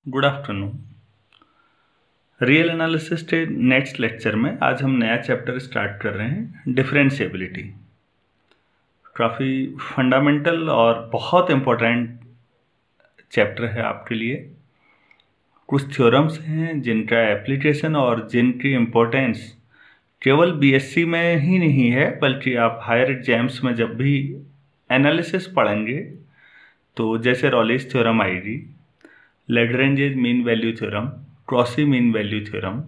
Good afternoon. Real analysis के next lecture में आज हम नया चैप्टर स्टार्ट कर रहे हैं, डिफरेंशिएबिलिटी। काफ़ी फंडामेंटल और बहुत इम्पोर्टेंट चैप्टर है आपके लिए। कुछ थ्योरम्स हैं जिनका एप्लीकेशन और जिनकी इम्पोर्टेंस केवल बीएससी में ही नहीं है, बल्कि आप हायर एग्जाम्स में जब भी एनालिसिस पढ़ेंगे तो जैसे रॉलिस थ्योरम आएगी, Lagrange mean value theorem, Cauchy mean value theorem,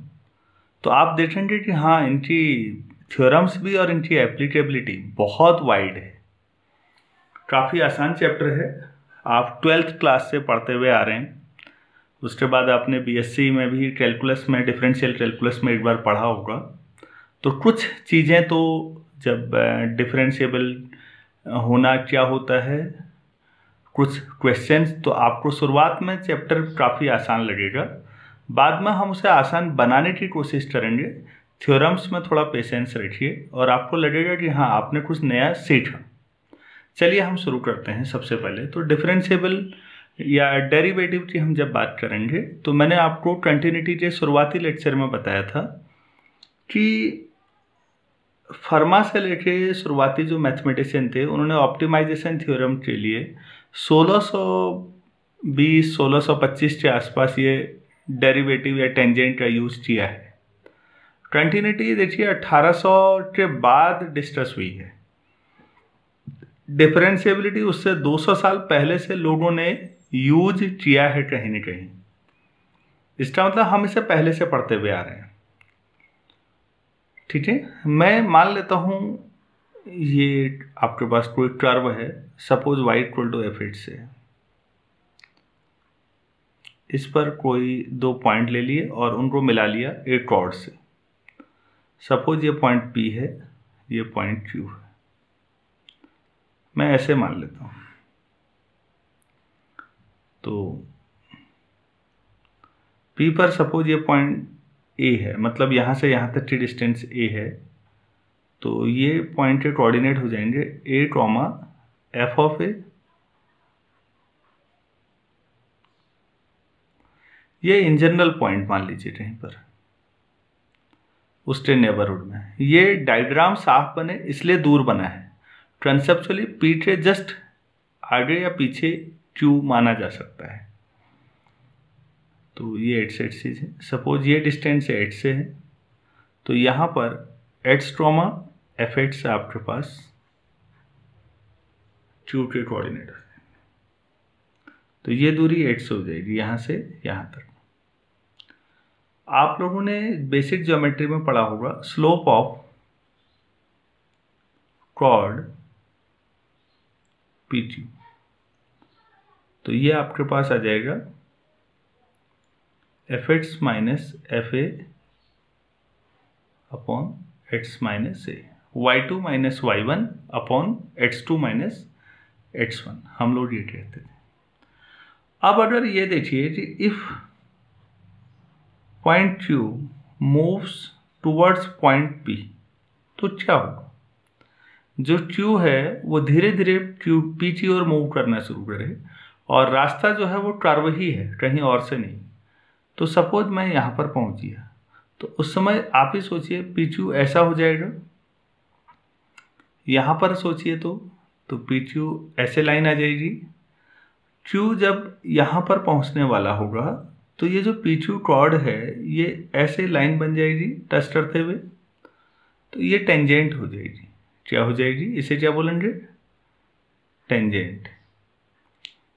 तो आप देखेंगे कि हाँ, इनकी थ्योरम्स भी और इनकी एप्लीकेबिलिटी बहुत वाइड है। काफ़ी आसान चैप्टर है, आप 12th क्लास से पढ़ते हुए आ रहे हैं। उसके बाद आपने बीएससी में भी कैलकुलस में, डिफरेंशियल कैलकुलस में एक बार पढ़ा होगा। तो कुछ चीज़ें तो जब डिफरेंशिएबल होना क्या होता है, कुछ क्वेश्चंस, तो आपको शुरुआत में चैप्टर काफ़ी आसान लगेगा, बाद में हम उसे आसान बनाने की कोशिश करेंगे। थ्योरम्स में थोड़ा पेशेंस रखिए और आपको लगेगा कि हाँ, आपने कुछ नया सीखा। चलिए हम शुरू करते हैं। सबसे पहले तो डिफरेंशिएबल या डेरिवेटिव की हम जब बात करेंगे तो मैंने आपको कंटिन्यूटी के शुरुआती लेक्चर में बताया था कि फर्मा से लेके शुरुआती जो मैथमेटिशियन थे, उन्होंने ऑप्टिमाइजेशन थ्योरम के लिए 1620-1625 के आसपास ये डेरिवेटिव या टेंजेंट का यूज किया है। कंटिन्यूटी देखिए 1800 के बाद डिस्कस हुई है। डिफरेंशिएबिलिटी उससे 200 साल पहले से लोगों ने यूज किया है कहीं ना कहीं। इसका मतलब हम इसे पहले से पढ़ते हुए आ रहे हैं। ठीक है, मैं मान लेता हूं ये आपके पास कोई कर्व है, suppose y equal to F से। इस पर कोई दो पॉइंट ले लिए और उनको मिला लिया एक कॉर्ड से। सपोज ये पॉइंट P है, ये पॉइंट Q है। मैं ऐसे मान लेता हूं। तो P पर सपोज ये पॉइंट A है, मतलब यहां से यहां तक की डिस्टेंस A है। तो ये पॉइंट के कोऑर्डिनेट हो जाएंगे A, f ऑफ A। ये इन जनरल पॉइंट मान लीजिए कहीं पर उसके नेबरहुड में। ये डायग्राम साफ बने इसलिए दूर बना है। कंसेप्चुअली P के जस्ट आगे या पीछे Q माना जा सकता है। तो ये 8 से 8 चीज है। सपोज ये डिस्टेंस 8 से है, तो यहां पर h, f8 से आपके पास Q के कोऑर्डिनेट है। तो ये दूरी 8 से हो जाएगी यहां से यहां तक। आप लोगों ने बेसिक ज्योमेट्री में पढ़ा होगा स्लोप ऑफ कॉर्ड PQ। तो ये आपके पास आ जाएगा fx minus fa upon x minus a, y2 minus y1 upon x2 minus x1, हम लोग ये कहते थे। अब अगर ये देखिए कि if point Q moves towards point P, तो क्या होगा? जो Q है वो धीरे धीरे P की ओर मूव करना शुरू करे और रास्ता जो है वो कर्व ही है, कहीं और से नहीं। तो सपोज मैं यहाँ पर पहुँच गया, तो उस समय आप ही सोचिए PQ ऐसा हो जाएगा। यहाँ पर सोचिए तो PQ ऐसे लाइन आ जाएगी। Q जब यहाँ पर पहुँचने वाला होगा तो ये जो PQ कॉर्ड है ये ऐसे लाइन बन जाएगी टच करते हुए, तो ये टेंजेंट हो जाएगी। क्या हो जाएगी? इसे क्या बोलेंगे? टेंजेंट।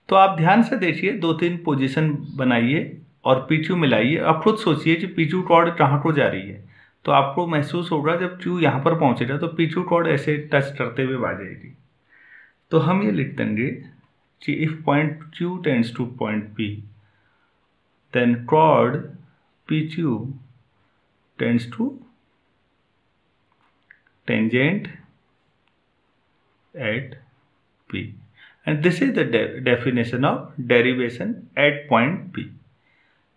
तो आप ध्यान से देखिए, 2-3 पोजीशन बनाइए और PQ मिलाइए। अब खुद सोचिए कि PQ कॉर्ड कहाँ को जा रही है, तो आपको महसूस होगा जब Q यहाँ पर पहुँचेगा तो PQ कॉर्ड ऐसे टच करते हुए आ जाएगी। तो हम ये लिख देंगे कि if point Q tends two point P, then chord PQ tends to tangent at P, and this is the definition of derivation at point P।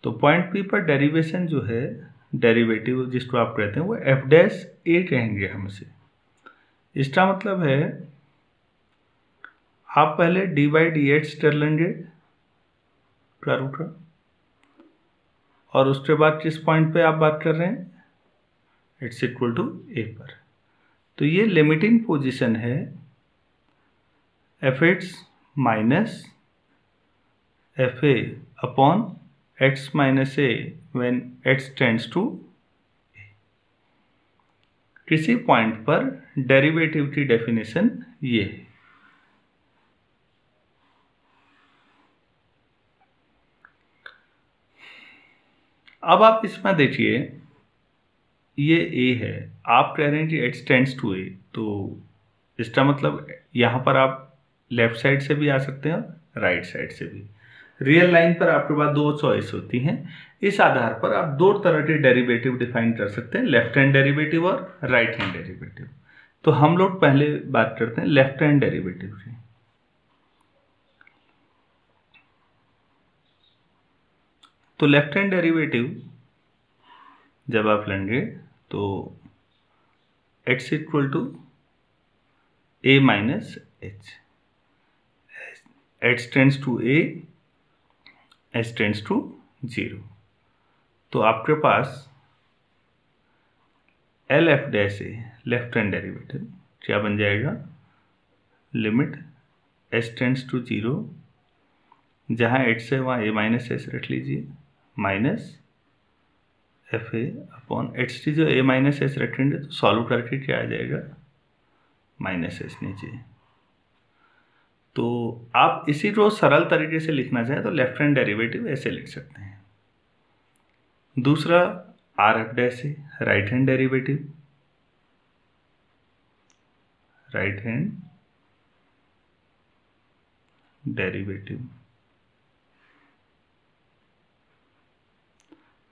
तो पॉइंट P पर डेरिवेशन जो है, डेरिवेटिव जिसको आप कहते हैं, वो f डैश a कहेंगे हम इसे। इसका मतलब है आप पहले dy dx कर लेंगे कर्व का, और उसके बाद किस पॉइंट पे आप बात कर रहे हैं, इट्स इक्वल टू ए पर। तो ये लिमिटिंग पोजीशन है f x minus f a upon x minus a when x tends to a. किसी पॉइंट पर डेरिवेटिव की डेफिनेशन ये है। अब आप इसमें देखिए, ये ए है, आप कह रहे हैं कि एक्स टेंड्स टू ए, तो इसका मतलब यहाँ पर आप लेफ्ट साइड से भी आ सकते हैं और राइट साइड से भी। रियल लाइन पर आपके पास दो चॉइस होती हैं, इस आधार पर आप दो तरह के डेरिवेटिव डिफाइन कर सकते हैं, लेफ्ट हैंड डेरिवेटिव और राइट हैंड डेरिवेटिव। तो हम लोग पहले बात करते हैं लेफ्ट हैंड डेरिवेटिव की। तो लेफ्ट हैंड डेरिवेटिव जब आप लेंगे तो x equal to a minus H, h tends to a, h tends to 0। तो आपके पास L F dash A left hand derivative क्या बन जाएगा, लिमिट h टेंड्स टू 0, जहाँ h से वहाँ a माइनस एच रख लीजिए, minus f a upon H T, जो a माइनस एच रखेंगे तो सॉल्व करके क्या आ जाएगा, माइनस एच नीचे। तो आप इसी को सरल तरीके से लिखना चाहें तो लेफ्ट हैंड डेरिवेटिव ऐसे लिख सकते हैं। दूसरा R F dash a right hand derivative, right hand derivative.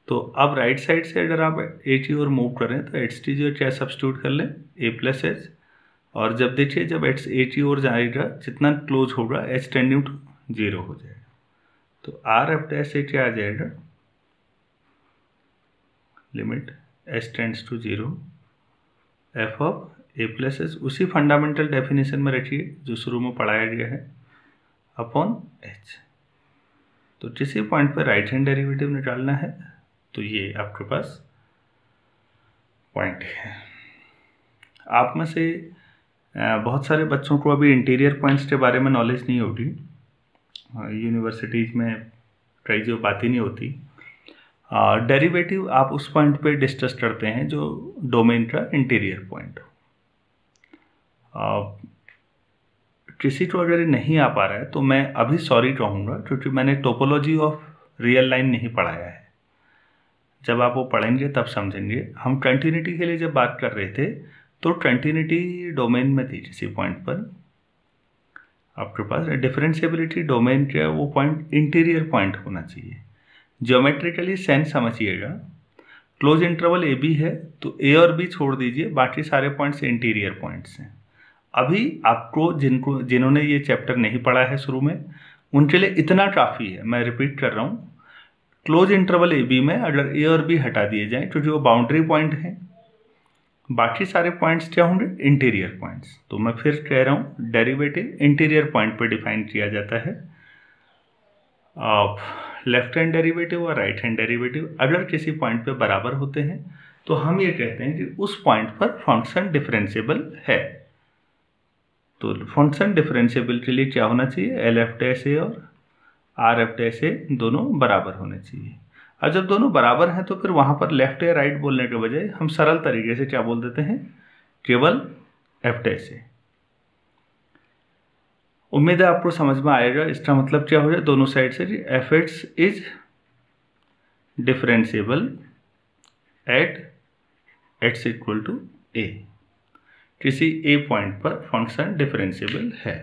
तो अब राइट साइड से अगर आप ए टी और मूव करें तो एच टी जो क्या सब्स्टिट्यूट कर लें, ए प्लस एच, और जब देखिए जब एच ए टी और जाएगा जितना क्लोज होगा एच टेंडिंग टू 0 हो जाएगा। तो आर एफ डैश ए क्या आ जाएगा, limit H tends to 0 F of A plus H, उसी फंडामेंटल डेफिनेशन में रखिए जो शुरू में पढ़ाया गया है, अपॉन एच। तो किसी पॉइंट पर राइट हैंड डेरिवेटिव निकालना है तो ये आपके पास पॉइंट है। आप में से बहुत सारे बच्चों को अभी इंटीरियर पॉइंट्स के बारे में नॉलेज नहीं होगी, यूनिवर्सिटीज़ में कई जो बातें नहीं होती। डेरिवेटिव आप उस पॉइंट पे डिस्कस करते हैं जो डोमेन का इंटीरियर पॉइंट हो। किसी को अगर नहीं आ पा रहा है तो मैं अभी सॉरी कहूँगा, क्योंकि मैंने टोपोलॉजी ऑफ रियल लाइन नहीं पढ़ाया है। जब आप वो पढ़ेंगे तब समझेंगे। हम कंटिन्यूटी के लिए जब बात कर रहे थे तो कंटिन्यूटी डोमेन में थी, किसी पॉइंट पर आपके पास डिफरेंशिएबिलिटी डोमेन का वो पॉइंट इंटीरियर पॉइंट होना चाहिए। ज्योमेट्रिकली सेंस समझिएगा, क्लोज इंटरवल ए बी है तो ए और बी छोड़ दीजिए, बाकी सारे पॉइंट्स इंटीरियर पॉइंट्स हैं। अभी आपको जिन्होंने ये चैप्टर नहीं पढ़ा है शुरू में, उनके लिए इतना काफ़ी है, मैं रिपीट कर रहा हूँ। क्लोज इंटरवल ए बी में अगर ए और बी हटा दिए जाएं क्योंकि वो बाउंड्री पॉइंट हैं, बाकी सारे पॉइंट्स क्या होंगे, इंटीरियर पॉइंट्स। तो मैं फिर कह रहा हूँ डेरिवेटिव इंटीरियर पॉइंट पर डिफाइन किया जाता है। लेफ्ट हैंड डेरिवेटिव और राइट हैंड डेरिवेटिव अगर किसी पॉइंट पे बराबर होते हैं तो हम ये कहते हैं कि उस पॉइंट पर फंक्शन डिफरेंशिएबल है। तो फंक्शन डिफरेंशिएबल के लिए क्या होना चाहिए, एल एफ डैश ए और आर एफ डैश ए दोनों बराबर होने चाहिए। अब जब दोनों बराबर हैं तो फिर वहाँ पर लेफ्ट या राइट बोलने के बजाय हम सरल तरीके से क्या बोल देते हैं, केवल एफ डैश ए। उम्मीद है आपको समझ में आएगा। इसका मतलब क्या हो जाए, दोनों साइड से f x is differentiable at x equal to a. किसी ए पॉइंट पर फंक्शन डिफरेंशिएबल है,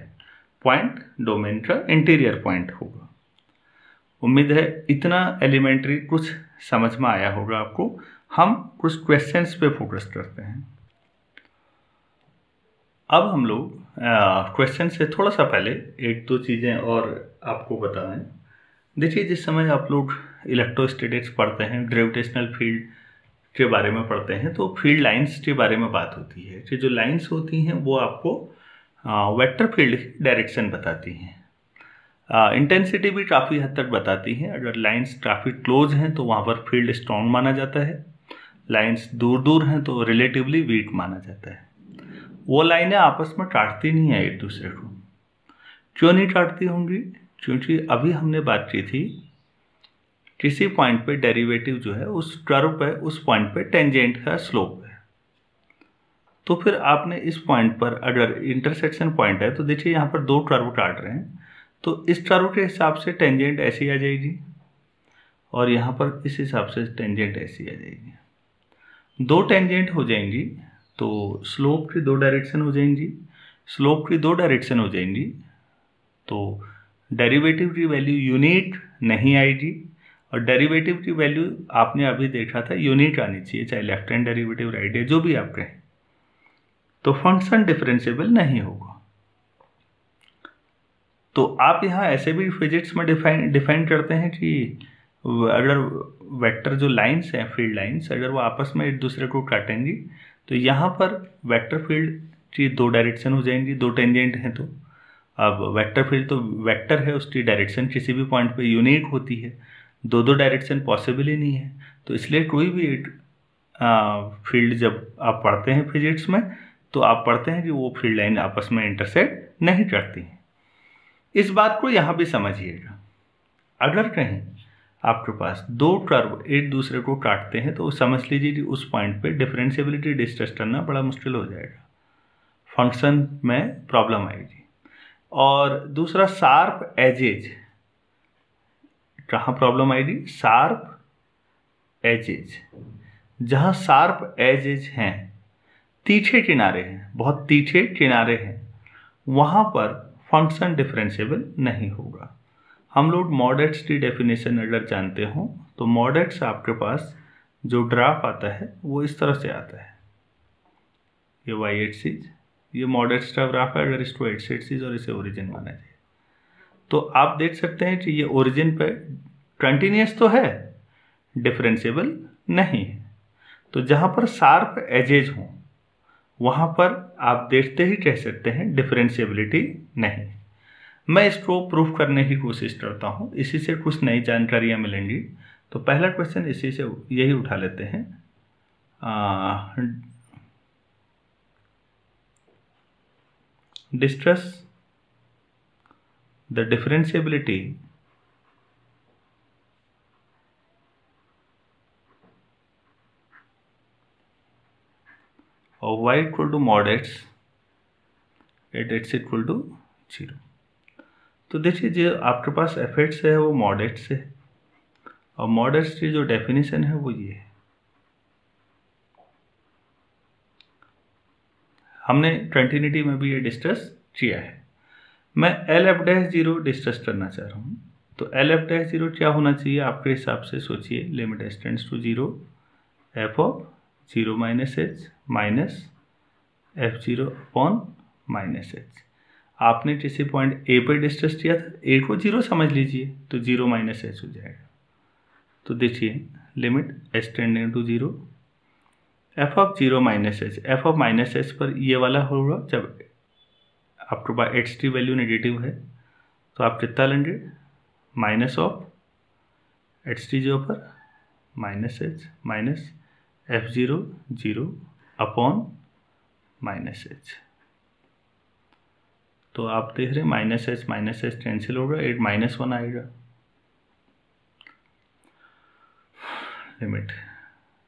पॉइंट डोमेन का इंटीरियर पॉइंट होगा। उम्मीद है इतना एलिमेंट्री कुछ समझ में आया होगा आपको। हम कुछ क्वेश्चंस पे फोकस करते हैं। अब हम लोग क्वेश्चन से थोड़ा सा पहले एक दो चीज़ें और आपको बताएं। देखिए, जिस समय आप लोग इलेक्ट्रोस्टैटिक्स पढ़ते हैं, ग्रेविटेशनल फील्ड के बारे में पढ़ते हैं, तो फील्ड लाइंस के बारे में बात होती है कि जो लाइंस होती हैं वो आपको वेक्टर फील्ड की डायरेक्शन बताती हैं। इंटेंसिटी भी काफ़ी हद तक बताती है। अगर लाइंस काफ़ी क्लोज हैं तो वहाँ पर फील्ड स्ट्रॉन्ग माना जाता है, लाइंस दूर दूर हैं तो रिलेटिवली वीक माना जाता है। वो लाइनें आपस में काटती नहीं है एक दूसरे को। क्यों नहीं काटती होंगी? क्योंकि अभी हमने बात की थी किसी पॉइंट पे डेरिवेटिव जो है उस कर्व पे, उस पॉइंट पे टेंजेंट का स्लोप है। तो फिर आपने इस पॉइंट पर अगर इंटरसेक्शन पॉइंट है तो देखिए यहाँ पर दो कर्व काट रहे हैं, तो इस कर्व के हिसाब से टेंजेंट ऐसी आ जाएगी और यहाँ पर इस हिसाब से टेंजेंट ऐसी आ जाएगी। दो टेंजेंट हो जाएंगी तो स्लोप की दो डायरेक्शन हो जाएंगी। स्लोप की दो डायरेक्शन हो जाएंगी तो डेरिवेटिव की वैल्यू यूनिट नहीं आएगी, और डेरिवेटिव की वैल्यू आपने अभी देखा था यूनिट आनी चाहिए, चाहे लेफ्ट हैंड डेरिवेटिव राइट है जो भी आप कहें, तो फंक्शन डिफरेंशिएबल नहीं होगा। तो आप यहाँ ऐसे भी फिजिक्स में डिफाइन करते हैं कि अगर वेक्टर जो लाइंस हैं, फील्ड लाइंस, अगर वो आपस में एक दूसरे को काटेंगी तो यहाँ पर वेक्टर फील्ड की दो डायरेक्शन हो जाएंगी, दो टेंजेंट हैं तो। अब वेक्टर फील्ड तो वेक्टर है, उसकी डायरेक्शन किसी भी पॉइंट पे यूनिक होती है, दो दो डायरेक्शन पॉसिबल ही नहीं है। तो इसलिए कोई भी एक फील्ड जब आप पढ़ते हैं फिजिक्स में तो आप पढ़ते हैं कि वो फील्ड लाइन आपस में इंटरसेक्ट नहीं करती हैं। इस बात को यहाँ भी समझिएगा, अगर कहीं आपके पास दो कर्व एक दूसरे को काटते हैं तो समझ लीजिए कि उस पॉइंट पे डिफरेंशिएबिलिटी डिस्कस करना बड़ा मुश्किल हो जाएगा, फंक्शन में प्रॉब्लम आएगी। और दूसरा शार्प एजेज, कहाँ प्रॉब्लम आएगी? शार्प एजेज, जहाँ शार्प एजेज हैं, तीखे किनारे हैं, बहुत तीखे किनारे हैं, वहाँ पर फंक्शन डिफरेंशिएबल नहीं होगा। हम लोग मॉडेट्स की डेफिनेशन अगर जानते हो तो मॉडेट्स आपके पास जो ग्राफ आता है वो इस तरह से आता है, ये वाई एक्सिस, ये मॉडेट्स का ग्राफ है। अगर इसको एक्स एक्सिस और इसे ओरिजिन माना जाए तो आप देख सकते हैं कि ये ओरिजिन पे कंटिन्यूस तो है, डिफरेंशिएबल नहीं है। तो जहाँ पर शार्प एजेज हों वहाँ पर आप देखते ही कह सकते हैं डिफरेंशिएबिलिटी नहीं। मैं इसको प्रूफ करने की कोशिश करता हूँ, इसी से कुछ नई जानकारियाँ मिलेंगी। तो पहला क्वेश्चन इसी से यही उठा लेते हैं। Discuss the differentiability of y equal to mod x at x equal to 0। तो देखिए जो आपके पास एफ एक्स है वो mod x है, और mod x की जो डेफिनेशन है वो ये है। हमने कंटिन्यूटी में भी ये डिस्कस किया है। मैं L F dash zero discuss करना चाह रहा हूँ। तो एल एफ डैश जीरो क्या होना चाहिए आपके हिसाब से? सोचिए, limit S tends to zero F of zero minus H minus F zero upon minus H. आपने किसी पॉइंट ए पर डिस्कस किया था, ए को जीरो समझ लीजिए तो जीरो माइनस एच हो जाएगा। तो देखिए limit S tending to zero F of zero minus h, f of minus h पर ये वाला होगा जब आपके पास एक्स की वैल्यू नेगेटिव है तो आप कितना लेंगे? Minus of x t zero पर minus H minus F zero zero upon minus h. तो आप देख रहे हैं माइनस एच कैंसिल होगा, एक माइनस वन आएगा। लिमिट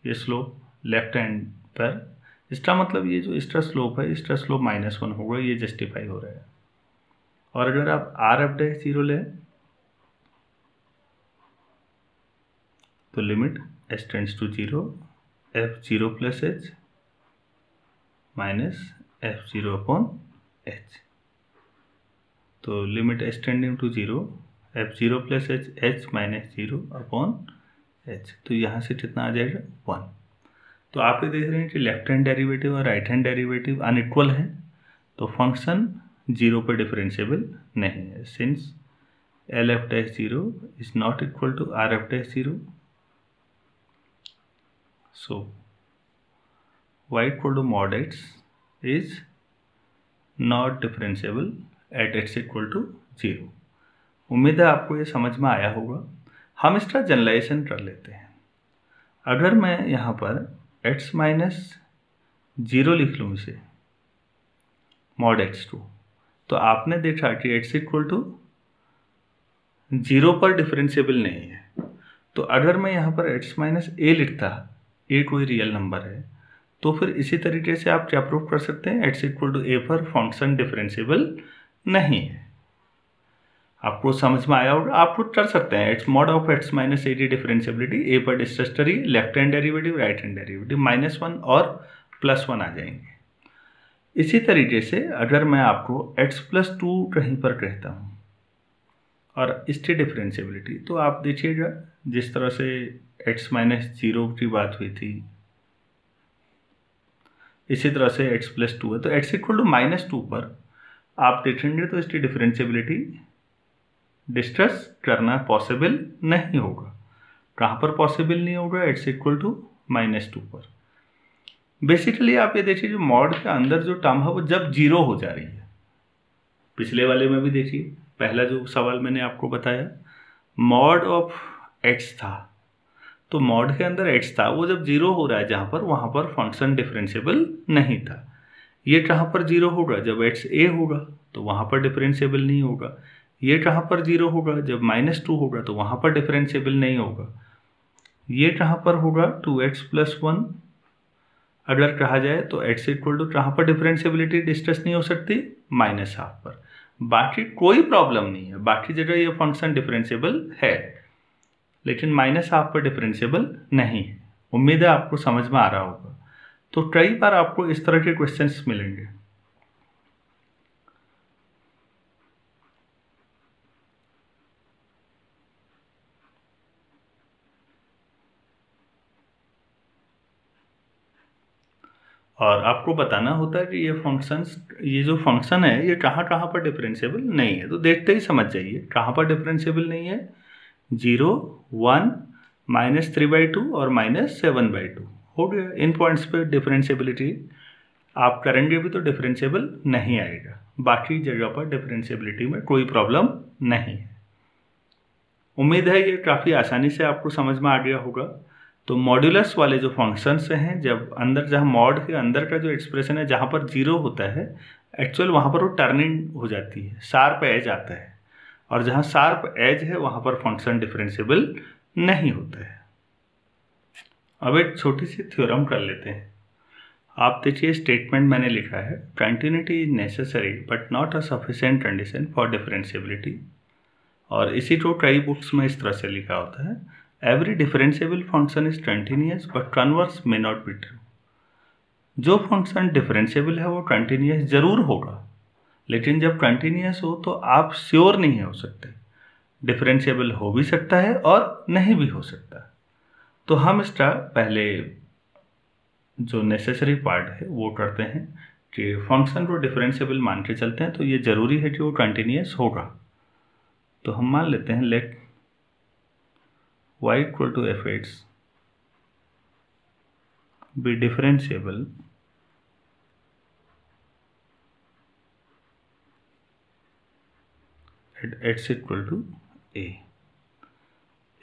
ये स्लोप लेफ्ट हैंड पर, इसका मतलब ये जो इसका स्लोप है इसका स्लोप माइनस वन होगा, ये जस्टिफाई हो रहा है। और अगर आप आर एफ डैश जीरो लें तो limit S tends to zero f zero plus H minus F zero upon H. तो limit S tending to zero f zero plus H h minus zero upon H. तो यहाँ से कितना आ जाएगा? One. तो आप ये देख रहे हैं कि लेफ्ट हैंड डेरिवेटिव और राइट हैंड डेरिवेटिव अनइक्वल है, तो फंक्शन जीरो पर डिफरेंशिएबल नहीं है, since L F dash zero is not equal to R F dash zero. So y equal to mod x is not differentiable at x equal to 0। उम्मीद है आपको ये समझ में आया होगा। हम इसका जनरलाइजेशन कर लेते हैं। अगर मैं यहाँ पर x माइनस 0 लिख लूँ इसे मॉड x2, तो आपने देखा कि x इक्वल टू 0 पर डिफरेंशिएबल नहीं है। तो अगर मैं यहाँ पर x माइनस a लिखता, a कोई रियल नंबर है, तो फिर इसी तरीके से आप क्या प्रूव कर सकते हैं, x इक्वल टू a पर फंक्शन डिफरेंशिएबल नहीं है। आपको समझ में आया होगा। आप खुद कर सकते हैं। x mod of x minus a की डिफरेंशिएबिलिटी a पर डिस्कस करिए, left hand derivative right hand derivative -1 और +1 आ जाएंगे। इसी तरीके से अगर मैं आपको x प्लस 2 कहीं पर कहता हूँ और इसकी डिफरेंशिएबिलिटी, तो आप देखिएगा जिस तरह से x माइनस 0 की बात हुई थी, इसी तरह से x प्लस 2 है, तो x इक्वल टू -2 पर आप देखेंगे तो इसकी डिफरेंशिएबिलिटी डिस्कस करना पॉसिबल नहीं होगा। कहाँ पर पॉसिबल नहीं होगा, x इक्वल टू -2 पर। बेसिकली आप ये देखिए जो मॉड के अंदर जो टर्म है वो जब 0 हो जा रही है, पिछले वाले में भी देखिए, पहला जो सवाल मैंने आपको बताया मॉड ऑफ x था, तो मॉड के अंदर x था, वो जब 0 हो रहा है जहाँ पर, वहाँ पर फंक्शन डिफरेंशिएबल नहीं था। ये कहाँ पर 0 होगा, जब x a होगा तो वहाँ पर डिफरेंशिएबल नहीं होगा। ये कहाँ पर 0 होगा, जब -2 होगा तो वहाँ पर डिफरेंशिएबल नहीं होगा। ये कहाँ पर होगा 2x प्लस 1 अगर कहा जाए तो x इक्वल टू कहाँ पर डिफरेंशिएबिलिटी डिस्कस नहीं हो सकती, -12 पर। बाकी कोई प्रॉब्लम नहीं है, बाकी जगह ये फंक्शन डिफरेंशिएबल है, लेकिन -12 पर डिफरेंशिएबल नहीं है। उम्मीद है आपको समझ में आ रहा होगा। तो कई बार आपको इस तरह के क्वेश्चंस मिलेंगे। और आपको बताना होता है कि ये जो फंक्शन है ये कहाँ कहाँ पर डिफरेंशिएबल नहीं है। तो देखते ही समझ जाइए कहाँ पर डिफरेंशिएबल नहीं है, 0, 1, -3/2 और -7/2 हो गया। इन पॉइंट्स पे डिफरेंशिएबिलिटी आप करेंगे भी तो डिफरेंशिएबल नहीं आएगा, बाकी जगह पर डिफरेंशिएबिलिटी में कोई प्रॉब्लम नहीं है। उम्मीद है ये काफ़ी आसानी से आपको समझ में आ गया होगा। तो मॉड्यूलस वाले जो फंक्शंस हैं, जब अंदर जहाँ मॉड के अंदर का जो एक्सप्रेशन है जहाँ पर 0 होता है, एक्चुअल वहाँ पर वो टर्निंग हो जाती है, शार्प एज आता है, और जहाँ शार्प एज है वहाँ पर फंक्शन डिफरेंशिएबल नहीं होता है। अब एक छोटी सी थ्योरम कर लेते हैं। आप देखिए स्टेटमेंट मैंने लिखा है, continuity is necessary but not a sufficient condition for differentiability. और इसी को कई बुक्स में इस तरह से लिखा होता है, every differentiable function is continuous but converse may not be true. जो फंक्शन डिफरेंशिएबल है वो कंटिन्यूअस जरूर होगा, लेकिन जब कंटिन्यूअस हो तो आप श्योर नहीं हो सकते, डिफरेंशिएबल हो भी सकता है और नहीं भी हो सकता। तो हम इसका पहले जो नेसेसरी पार्ट है वो करते हैं कि फंक्शन को डिफरेंशिएबल मान के चलते हैं, तो ये जरूरी है कि वो कंटिन्यूअस होगा। तो हम मान लेते हैं let y equal to f(x) be differentiable at x equal to a।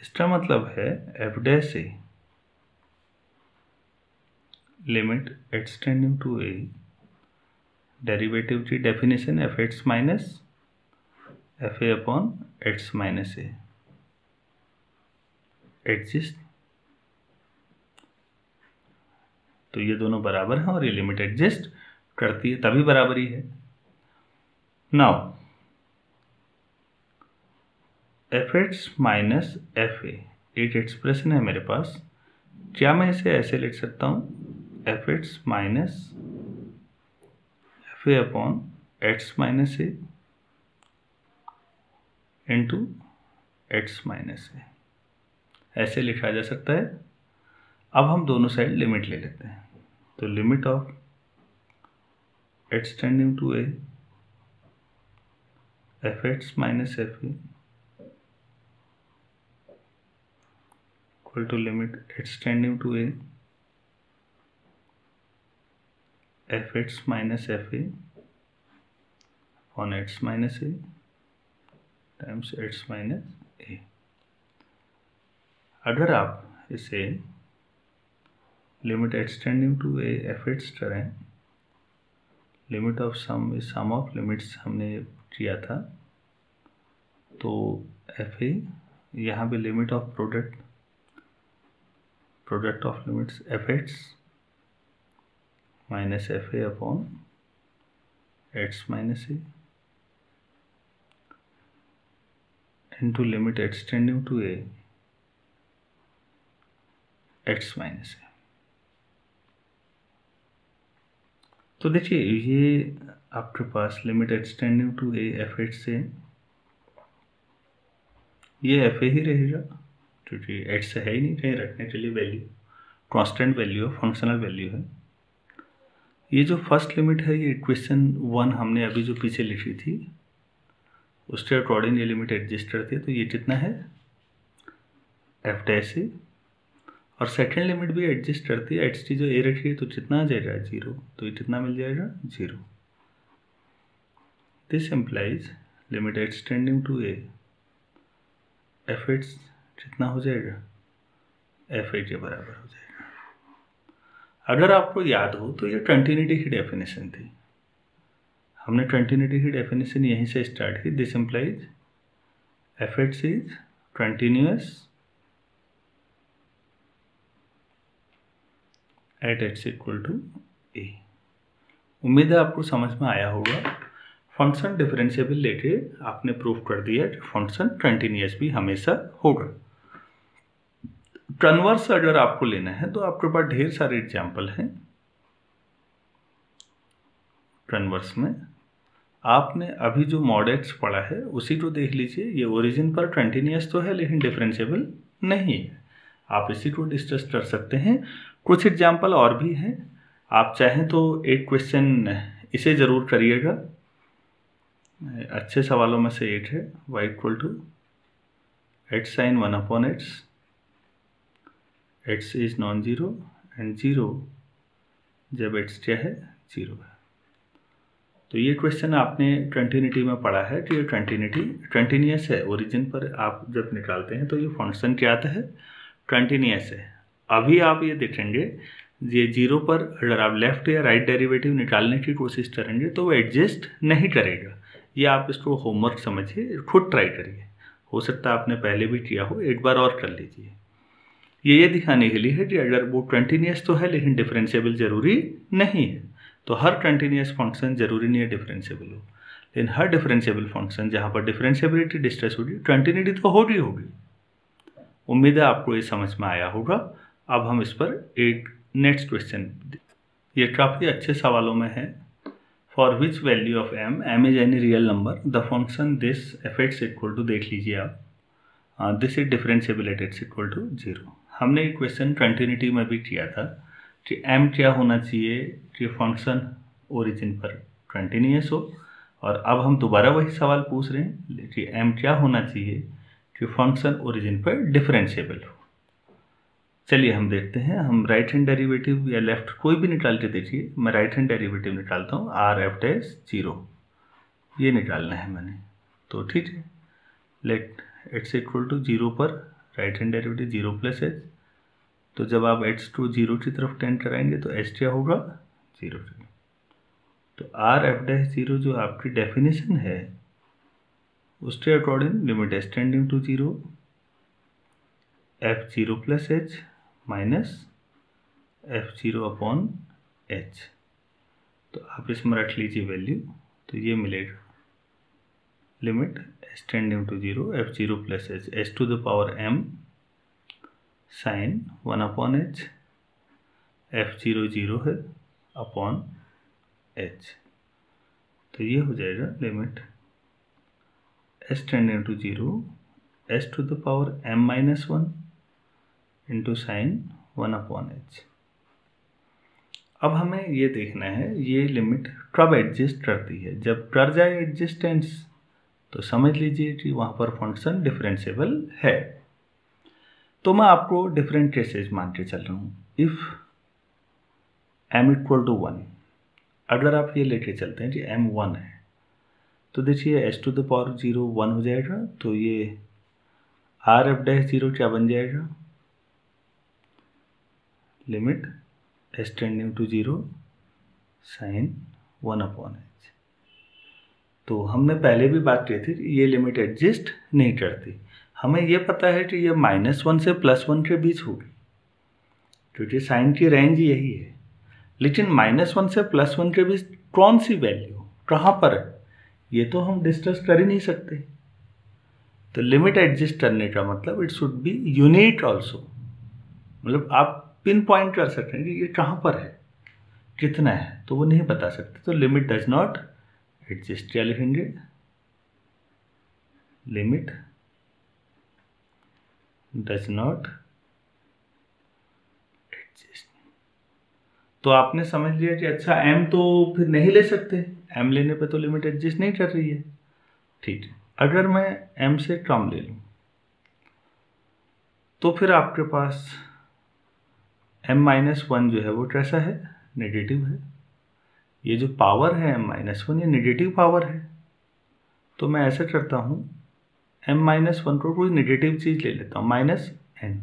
इसका मतलब है f dash a limit x tending to a, derivative की definition f(x) minus fa upon x minus a exist. तो ये दोनों बराबर हैं और ये लिमिट एग्जिस्ट करती है, तभी बराबरी है। नाउ f(x) माइनस fa एक एक्सप्रेशन है मेरे पास, क्या मैं इसे ऐसे लिख सकता हूँ, f(x) minus fa upon x minus a into x minus a, ऐसे लिखा जा सकता है। अब हम दोनों साइड लिमिट ले लेते हैं, तो limit of x tending to a f(x) minus fa equal to limit x tending to a f(x) minus fa on x minus a times x minus a. अगर आप इसे limit extending to a f x करें, limit of sum of limits हमने किया था, तो f a यहाँ पे limit of product of limits f x minus f a upon x minus a into limit x tending to a x minus a. तो देखिए ये आपके पास limit extending to a f एट से ये एफ ए ही रहेगा, क्योंकि एट्स है ही नहीं कहीं रखने के लिए वैल्यू, कांस्टेंट वैल्यू है, फंक्शनल वैल्यू है। ये जो फर्स्ट लिमिट है, ये इक्वेशन 1 हमने अभी जो पीछे लिखी थी उसके अकॉर्डिंग ये लिमिट एडजस्ट करती है, तो ये कितना है एफ डैश ए, और सेकेंड लिमिट भी एडजस्ट करती है, एच टी जो ए रखी है तो कितना आ जाएगा 0, तो ये कितना मिल जाएगा 0। This implies limit extending to a f x कितना हो जाएगा एफ ए के बराबर हो जाएगा। अगर आपको याद हो तो ये कंटिन्यूटी की डेफिनेशन थी, हमने कंटिन्यूटी की डेफिनेशन यहीं से स्टार्ट की। This implies f x is continuous at x equal to a. उम्मीद है आपको समझ में आया होगा। फंक्शन डिफरेंशिएबल लेके आपने प्रूव कर दिया कि फंक्शन कंटिन्यूअस भी हमेशा होगा। कन्वर्स अगर आपको लेना है तो आपके पास ढेर सारे एग्जाम्पल हैं। कन्वर्स में आपने अभी जो मॉडेल्स पढ़ा है उसी को देख लीजिए। ये ओरिजिन पर कंटिन्यूअस तो है लेकिन डिफरेंशिएबल नहीं है, आप इसी को डिस्कस कर सकते हैं। कुछ एग्जाम्पल और भी हैं, आप चाहें तो एक क्वेश्चन इसे ज़रूर करिएगा, अच्छे सवालों में से एक है। y equal to h sine 1 upon x, x is non zero and zero जब एट्स क्या है 0 है। तो ये क्वेश्चन आपने कंटिन्यूटी में पढ़ा है कि ये कंटिन्यूटी कंटिन्यूअस है। ओरिजिन पर आप जब निकालते हैं तो ये फंक्शन क्या आता है कंटिन्यूअस है। अभी आप ये देखेंगे ये 0 पर अगर आप लेफ्ट या राइट डेरिवेटिव निकालने की कोशिश करेंगे तो वो एडजस्ट नहीं करेगा। ये आप इसको होमवर्क समझिए, खुद ट्राई करिए, हो सकता है आपने पहले भी किया हो, एक बार और कर लीजिए। ये दिखाने के लिए है कि अगर वो कंटिन्यूअस तो है लेकिन डिफरेंशिएबल जरूरी नहीं है। तो हर कंटिन्यूअस फंक्शन जरूरी नहीं है डिफरेंशिएबल हो, लेकिन हर डिफरेंशिएबल फंक्शन जहाँ पर डिफरेंशिएबिलिटी डिस्कस होगी कंटिन्यूटी तो होगी। उम्मीद है आपको ये समझ में आया होगा। अब हम इस पर एक नेक्स्ट क्वेश्चन, ये काफ़ी अच्छे सवालों में है। For which value of M is any real number the function this F X equal to, देख लीजिए आप, this is differentiable at x equal to 0। हमने ये क्वेश्चन कंटिन्यूटी में भी किया था कि एम क्या होना चाहिए कि फंक्शन ओरिजिन पर कंटिन्यूअस हो, और अब हम दोबारा वही सवाल पूछ रहे हैं कि एम क्या होना चाहिए कि फंक्शन ओरिजिन पर डिफरेंशिएबल हो। चलिए हम देखते हैं। हम राइट हैंड डेरिवेटिव या लेफ्ट कोई भी निकाल के देखिए। मैं राइट हैंड डेरिवेटिव निकालता हूँ, आर एफ डैश 0 ये निकालना है मैंने, तो ठीक है। लेट एक्स इक्वल टू 0 पर right hand derivative 0 plus H, तो जब आप एक्स को 0 की तरफ टेंड कराएंगे तो एच क्या होगा 0। तो आर एफ डैश 0 जो आपकी डेफिनेशन है उसके according limit extending to 0 F 0 plus H minus F 0 upon H. तो आप इसमें रख लीजिए वैल्यू, तो ये मिलेगा limit extending to 0 F 0 plus H H to the power m sine 1 upon H, F 0 0 है अपॉन एच। तो ये हो जाएगा limit extending to 0 H to the power m minus 1 into sine 1 upon H. अब हमें ये देखना है ये लिमिट कब एडजस्ट करती है। जब कर जाए एडजस्टेंस तो समझ लीजिए कि वहाँ पर फंक्शन डिफरेंशिएबल है। तो मैं आपको डिफरेंट केसेस मान के चल रहा हूँ। इफ़ m इक्वल टू 1, अगर आप ये लेके चलते हैं कि m 1 है तो देखिए एस टू द पावर 0 1 हो जाएगा, तो ये आर एफ डैश 0 क्या बन जाएगा, limit S tending to 0 sine 1/h। तो हमने पहले भी बात की थी कि ये लिमिट एग्जिस्ट नहीं करती। हमें ये पता है कि ये -1 से +1 के बीच होगी, क्योंकि साइन की रेंज यही है। लेकिन -1 से +1 के बीच कौन सी वैल्यू कहाँ पर है, ये तो हम डिस्कस कर ही नहीं सकते। तो लिमिट एग्जिस्ट करने का मतलब it should be unique also, मतलब आप पिन पॉइंट कर सकते हैं कि ये कहाँ पर है, कितना है, तो वो नहीं बता सकते। तो लिमिट डज नॉट एग्जिस्ट, क्या लिखेंगे, लिमिट डज नॉट एग्जिस्ट। तो आपने समझ लिया कि अच्छा m तो फिर नहीं ले सकते, m लेने पे तो लिमिट एग्जिस्ट नहीं कर रही है। ठीक है, अगर मैं m से कम ले लूं तो फिर आपके पास m-1 जो है वो कैसा है, नेगेटिव है। ये जो पावर है m-1 ये नेगेटिव पावर है। तो मैं ऐसा करता हूँ, m-1 को कोई नेगेटिव चीज़ ले लेता हूँ, -n।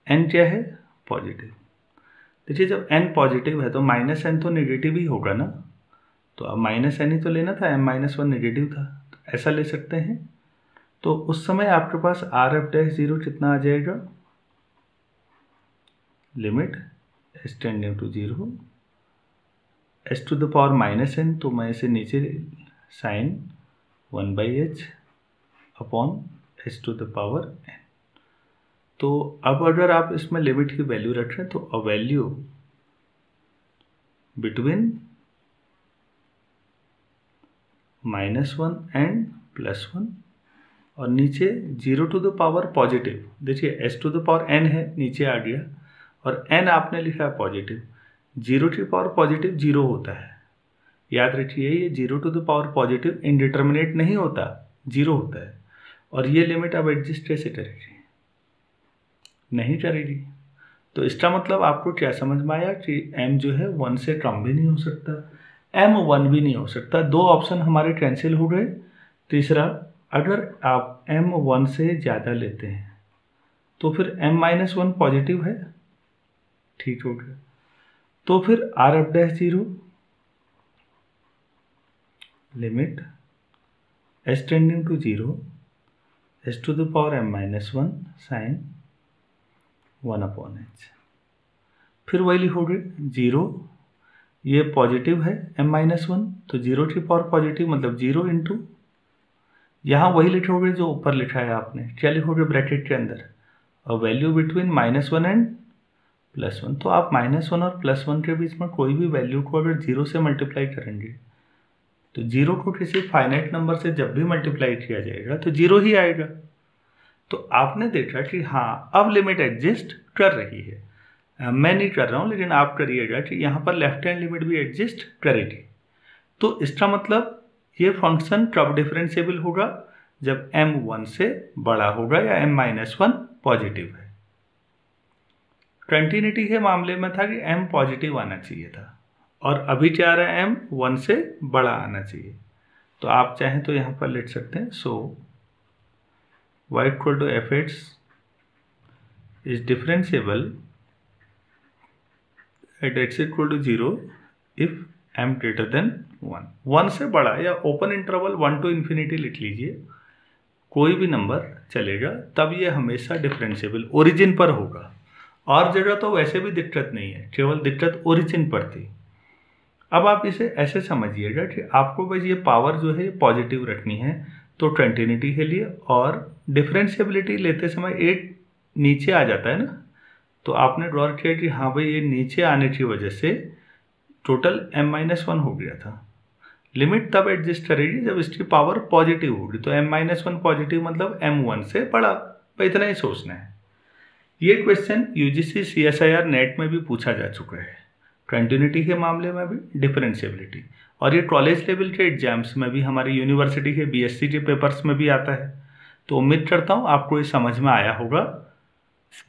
n क्या है, पॉजिटिव। देखिए जब n पॉजिटिव है तो -n तो नेगेटिव ही होगा ना, तो अब -n ही तो लेना था, m-1 नेगेटिव था, तो ऐसा ले सकते हैं। तो उस समय आपके पास आर एफ डैश 0 कितना आ जाएगा, limit S tending to 0 S to the power -n, तो मैं इसे नीचे sine 1/h upon S to the power n। तो अब अगर आप इसमें लिमिट की वैल्यू रखें तो अ वैल्यू बिटवीन -1 एंड +1, और नीचे 0 टू द पावर पॉजिटिव। देखिए S to the power n है, नीचे आ गया, और n आपने लिखा है पॉजिटिव। 0 की पावर पॉजिटिव 0 होता है, याद रखिए, ये 0 to the power positive indeterminate नहीं होता, 0 होता है। और ये लिमिट अब एग्जिस्ट कैसे करेगी, नहीं करेगी। तो इसका मतलब आपको क्या समझ में आया कि m जो है 1 से कम भी नहीं हो सकता, m 1 भी नहीं हो सकता। दो ऑप्शन हमारे कैंसिल हो गए। तीसरा, अगर आप m 1 से ज़्यादा लेते हैं तो फिर m-1 पॉजिटिव है, ठीक हो गया। तो फिर R F dash 0 limit S tending to 0 S to the power m-1 sine 1/h। फिर वही लिखोगे 0, ये पॉजिटिव है m-1, तो 0 की पावर पॉजिटिव मतलब 0 इंटू, यहाँ वही लिखोगे जो ऊपर लिखा है आपने, क्या लिखोगे ब्रैकेट के अंदर, अ वैल्यू बिटवीन -1 एंड +1। तो आप -1 और +1 के बीच में कोई भी वैल्यू को अगर 0 से मल्टीप्लाई करेंगे तो 0 को किसी फाइनाइट नंबर से जब भी मल्टीप्लाई किया जाएगा तो 0 ही आएगा। तो आपने देखा कि हाँ अब लिमिट एग्जिस्ट कर रही है। मैं नहीं कर रहा हूँ, लेकिन आप करिएगा कि यहाँ पर लेफ्ट हैंड लिमिट भी एग्जिस्ट करेगी। तो इसका मतलब ये फंक्शन कब डिफरेंशिएबल होगा, जब m 1 से बड़ा होगा या m-1 पॉजिटिव है। कंटिन्यूटी के मामले में था कि m पॉजिटिव आना चाहिए था, और अभी क्या आ रहा है, m 1 से बड़ा आना चाहिए। तो आप चाहें तो यहाँ पर लिख सकते हैं, so y equal to f(x) is differentiable at x equal to 0 if m greater than 1। 1 से बड़ा या ओपन इंटरवल 1 टू इन्फिनिटी लिख लीजिए, कोई भी नंबर चलेगा, तब ये हमेशा डिफरेंशिएबल ओरिजिन पर होगा। और जगह तो वैसे भी दिक्कत नहीं है, केवल दिक्कत ओरिजिन पर थी। अब आप इसे ऐसे समझिएगा कि आपको बस ये पावर जो है पॉजिटिव रखनी है, तो कंटिन्यूटी के लिए, और डिफरेंशिएबिलिटी लेते समय एक नीचे आ जाता है ना, तो आपने ड्रॉ किया कि हाँ भाई ये नीचे आने की वजह से टोटल m-1 हो गया था। लिमिट तब एडजस्ट करेगी जब इसकी पावर पॉजिटिव होगी, तो m-1 पॉजिटिव मतलब m1 से बड़ा, भाई इतना ही सोचना है। ये क्वेश्चन यूजीसी CSIR नेट में भी पूछा जा चुका है, कंटिन्यूटी के मामले में भी, डिफरेंशिएबिलिटी, और ये कॉलेज लेवल के एग्जाम्स में भी, हमारी यूनिवर्सिटी के BSc के पेपर्स में भी आता है। तो उम्मीद करता हूँ आपको ये समझ में आया होगा।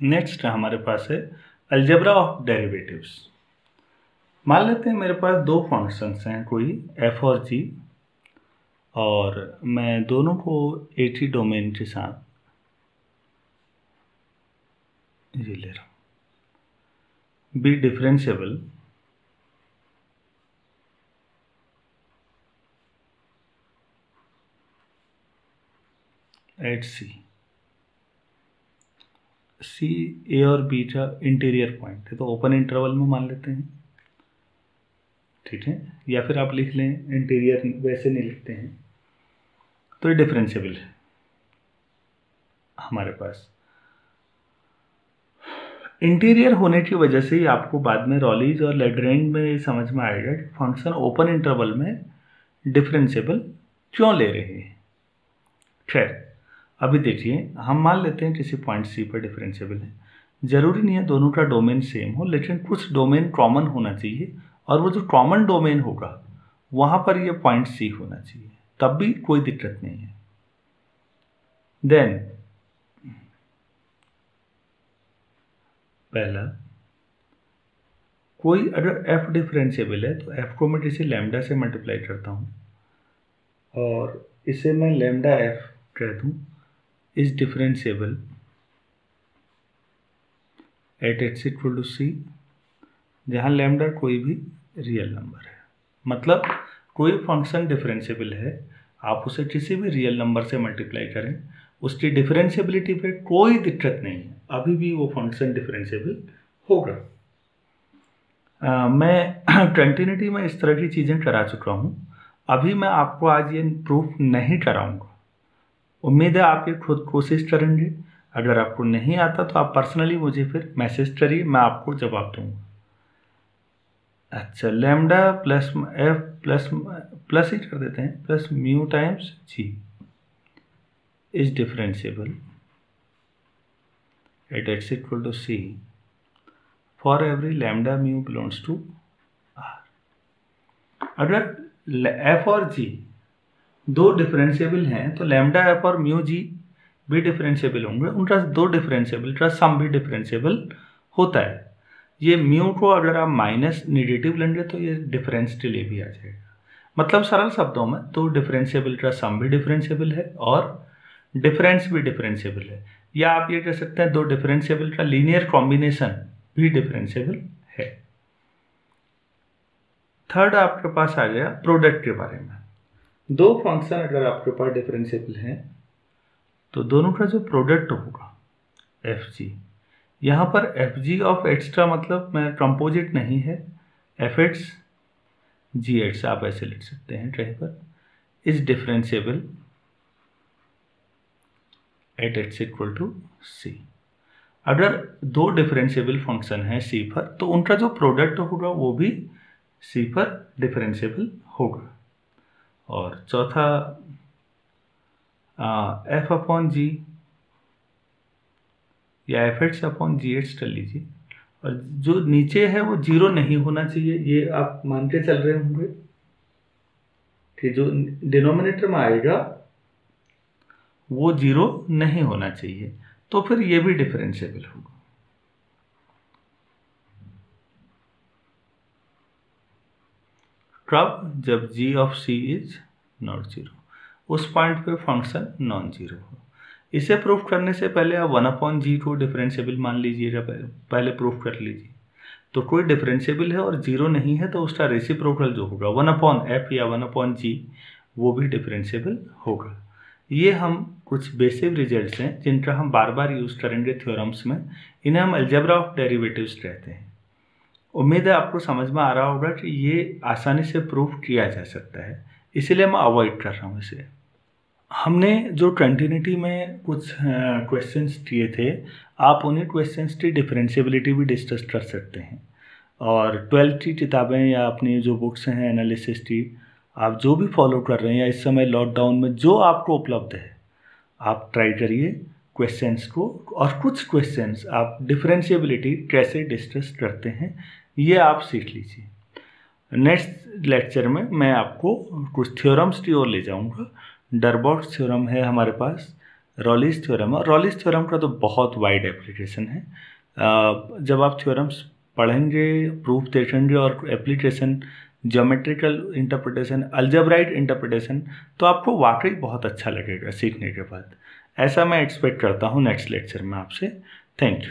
नेक्स्ट हमारे पास है अलजेब्रा ऑफ डेरिवेटिव्स। मान लेते हैं मेरे पास दो फंक्शंस हैं, कोई f और g, और मैं दोनों को एक ही डोमेन के साथ ये ले रहा हूँ। बी डिफरेंशिएबल एट सी ए और बी का इंटीरियर पॉइंट है, तो ओपन इंटरवल में मान लेते हैं, ठीक है। या फिर आप लिख लें इंटीरियर, वैसे नहीं लिखते हैं तो ये डिफरेंशिएबल है हमारे पास। इंटीरियर होने की वजह से ही आपको बाद में रॉलीज और लैग्रेंज में समझ में आएगा कि फंक्शन ओपन इंटरवल में डिफरेंशिएबल क्यों ले रहे हैं। खैर, अभी देखिए, हम मान लेते हैं किसी पॉइंट सी पर डिफरेंशिएबल है। जरूरी नहीं है दोनों का डोमेन सेम हो, लेकिन कुछ डोमेन कॉमन होना चाहिए, और वो जो कॉमन डोमेन होगा वहां पर ये पॉइंट सी होना चाहिए, तब भी कोई दिक्कत नहीं है। देन पहला, कोई अगर f डिफरेंशिएबल है तो f को मैं किसी लैम्डा से मल्टीप्लाई करता हूँ और इसे मैं लैम्डा f कह दूँ, is differentiable at x equal to c, जहाँ लैम्डा कोई भी रियल नंबर है। मतलब कोई फंक्शन डिफरेंशिएबल है, आप उसे किसी भी रियल नंबर से मल्टीप्लाई करें, उसकी डिफरेंशिएबिलिटी पे कोई दिक्कत नहीं है, अभी भी वो फंक्शन डिफरेंशिएबल होगा। मैं कंटिन्यूटी में इस तरह की चीज़ें करा चुका हूँ, अभी मैं आपको आज ये प्रूफ नहीं कराऊंगा। उम्मीद है आप ये खुद कोशिश करेंगे। अगर आपको नहीं आता तो आप पर्सनली मुझे फिर मैसेज करिए, मैं आपको जवाब दूंगा। अच्छा, लैम्डा प्लस एफ प्लस ही कर देते हैं, plus mu times G is differentiable at x equal to C for every lambda mu belongs to R. अगर एफ और जी दो डिफरेंशिएबल हैं तो लैम्डा एफ और म्यू जी भी डिफरेंशिएबल होंगे, उनका दो डिफरेंशिएबल का सम भी डिफरेंशिएबल होता है। ये म्यू को अगर आप माइनस नेगेटिव लेंगे तो ये डिफरेंस के लिए भी आ जाएगा। मतलब सरल शब्दों में दो डिफरेंशिएबल का सम भी डिफरेंशिएबल है और डिफरेंस भी डिफरेंशिएबल है, या आप ये कह सकते हैं दो डिफरेंशिएबल का लीनियर कॉम्बिनेशन भी डिफरेंशिएबल है। थर्ड आपके पास आ गया प्रोडक्ट के बारे में। दो फंक्शन अगर आपके पास डिफरेंशिएबल हैं तो दोनों का जो प्रोडक्ट होगा एफ जी, यहाँ पर एफ जी ऑफ एक्स का मतलब मैं कंपोजिट नहीं है, एफ एक्स जी एक्स आप ऐसे लिख सकते हैं कहीं पर, is differentiable at x equal to c. अगर दो डिफरेंशिएबल फंक्शन है सी पर तो उनका जो प्रोडक्ट होगा वो भी सी पर डिफरेंशिएबल होगा। और चौथा एफ अपॉन जी या एफ एक्स अपॉन जी एक्स कर लीजिए, और जो नीचे है वो जीरो नहीं होना चाहिए, ये आप मान के चल रहे होंगे कि जो डिनोमिनेटर में आएगा वो जीरो नहीं होना चाहिए, तो फिर ये भी डिफरेंशिएबल होगा। कब? जब g of c is not zero, उस पॉइंट पे फंक्शन नॉन जीरो हो। इसे प्रूफ करने से पहले आप 1/g को डिफरेंशिएबल मान लीजिएगा, पहले प्रूफ कर लीजिए। तो कोई डिफरेंशिएबल है और जीरो नहीं है तो उसका रेसिप्रोकल जो होगा 1/f या 1/g वो भी डिफरेंशिएबल होगा। ये हम कुछ बेसिक रिजल्ट्स हैं जिनका हम बार बार यूज़ करेंगे थ्योरम्स में, इन्हें हम अलजेब्रा ऑफ डेरिवेटिव्स कहते हैं। उम्मीद है आपको समझ में आ रहा होगा कि ये आसानी से प्रूफ किया जा सकता है, इसीलिए मैं अवॉइड कर रहा हूँ इसे। हमने जो कंटिन्यूटी में कुछ क्वेश्चंस किए थे, आप उन्हीं क्वेश्चंस की डिफरेंशिएबिलिटी भी डिस्कस कर सकते हैं। और 12th की किताबें या अपनी जो बुक्स हैं एनालिसिस की, आप जो भी फॉलो कर रहे हैं या इस समय लॉकडाउन में जो आपको उपलब्ध है, आप ट्राई करिए क्वेश्चंस को, और कुछ क्वेश्चंस आप डिफरेंशिएबिलिटी कैसे डिस्कस करते हैं ये आप सीख लीजिए। नेक्स्ट लेक्चर में मैं आपको कुछ थ्योरम्स की ओर ले जाऊंगा। डरबॉक्स थ्योरम है हमारे पास, रॉलीज थ्योरम, और रॉलीज थ्योरम का तो बहुत वाइड एप्लीकेशन है। जब आप थ्योरम्स पढ़ेंगे, प्रूफ देखेंगे और application geometrical interpretation, algebraic interpretation, तो आपको वाकई बहुत अच्छा लगेगा सीखने के बाद। ऐसा मैं एक्सपेक्ट करता हूँ नेक्स्ट लेक्चर में आपसे। Thank you.